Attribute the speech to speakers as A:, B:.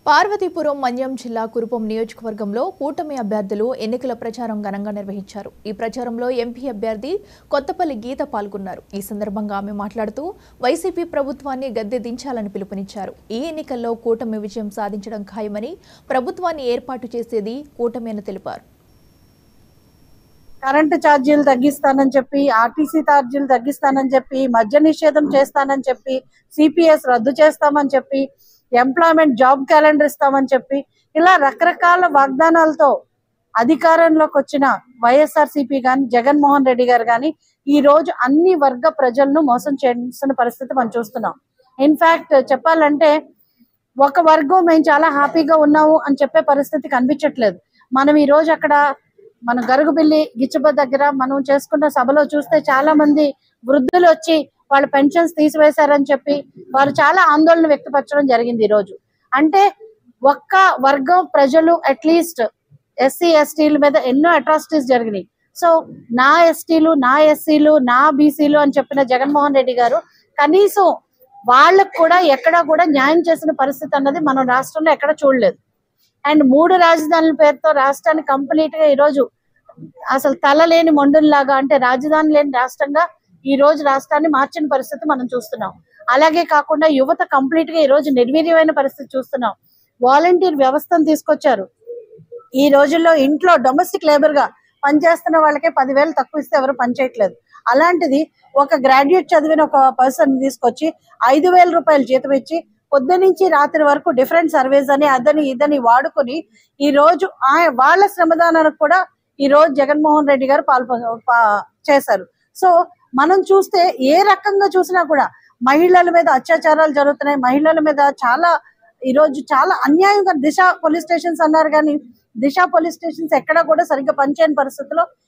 A: పార్వతీపురం మన్యం జిల్లా కురుపం నియోజకవర్గంలో కూటమి అభ్యర్థులు ఎన్నికల ప్రచారం ఘనంగా నిర్వహించారు. ఈ ప్రచారంలో ఎంపీ అభ్యర్థి కొత్తపల్లి గీత పాల్గొన్నారు. ఈ సందర్భంగా ఆమె మాట్లాడుతూ వైసీపీ ప్రభుత్వాన్ని గద్దె దించాలని పిలుపునిచ్చారు. ఈ ఎన్నికల్లో కూటమి విజయం సాధించడం ఖాయమని, ప్రభుత్వాన్ని ఏర్పాటు చేసేది కూటమి అని తెలిపారు.
B: కరెంటు ఛార్జీలు తగ్గిస్తానని చెప్పి, ఆర్టీసీ ఛార్జీలు తగ్గిస్తానని చెప్పి, మద్య నిషేధం చేస్తానని చెప్పి, సిపిఎస్ రద్దు చేస్తామని చెప్పి, ఎంప్లాయ్మెంట్ జాబ్ క్యాలెండర్ ఇస్తామని చెప్పి, ఇలా రకరకాల వాగ్దానాలతో అధికారంలోకి వచ్చిన వైఎస్ఆర్సీపీ గాని, జగన్మోహన్ రెడ్డి గారు గాని ఈ రోజు అన్ని వర్గ ప్రజలను మోసం చేస్తున్న పరిస్థితి మనం చూస్తున్నాం. ఇన్ఫాక్ట్ చెప్పాలంటే ఒక వర్గం మేము చాలా హ్యాపీగా ఉన్నాము అని చెప్పే పరిస్థితి కనిపించట్లేదు. మనం ఈ రోజు అక్కడ మన గరుగుబిల్లి గిచ్చబ దగ్గర మనం చేసుకున్న సభలో చూస్తే చాలా మంది వృద్ధులు వచ్చి వాళ్ళ పెన్షన్స్ తీసివేశారని చెప్పి వారు చాలా ఆందోళన వ్యక్తపరచడం జరిగింది. ఈ రోజు అంటే ఒక్క వర్గం ప్రజలు అట్లీస్ట్ ఎస్సీ ఎస్టీల మీద ఎన్నో అట్రాసిటీస్ జరిగినాయి. సో నా ఎస్టీలు, నా ఎస్సీలు, నా బీసీలు అని చెప్పిన జగన్మోహన్ రెడ్డి గారు కనీసం వాళ్ళకు కూడా ఎక్కడా కూడా న్యాయం చేసిన పరిస్థితి అన్నది మనం రాష్ట్రంలో ఎక్కడ చూడలేదు. అండ్ 3 రాజధానుల పేరుతో రాష్ట్రాన్ని కంప్లీట్ గా ఈరోజు అసలు తల లేని మొండుల్లాగా, అంటే రాజధాని లేని రాష్ట్రంగా ఈ రోజు రాష్ట్రాన్ని మార్చిన పరిస్థితి మనం చూస్తున్నాం. అలాగే కాకుండా యువత కంప్లీట్ గా ఈ రోజు నిర్వీర్యమైన పరిస్థితి చూస్తున్నాం. వాలంటీర్ వ్యవస్థను తీసుకొచ్చారు. ఈ రోజుల్లో ఇంట్లో డొమెస్టిక్ లేబర్ గా పనిచేస్తున్న వాళ్ళకే 10,000 తక్కువ ఇస్తే ఎవరు పనిచేయట్లేదు. అలాంటిది ఒక గ్రాడ్యుయేట్ చదివిన ఒక పర్సన్ తీసుకొచ్చి 5,000 రూపాయలు జీతం ఇచ్చి పొద్దు నుంచి రాత్రి వరకు డిఫరెంట్ సర్వేస్ అని అదని ఇదని వాడుకొని ఈ రోజు వాళ్ళ శ్రమదానానికి కూడా ఈ రోజు జగన్మోహన్ రెడ్డి గారు చేశారు. సో మనం చూస్తే ఏ రకంగా చూసినా కూడా మహిళల మీద అత్యాచారాలు జరుగుతున్నాయి. మహిళల మీద ఈ రోజు చాలా అన్యాయంగా దిశ పోలీస్ స్టేషన్స్ అన్నారు, కానీ దిశ పోలీస్ స్టేషన్స్ ఎక్కడా కూడా సరిగ్గా పనిచేయని పరిస్థితిలో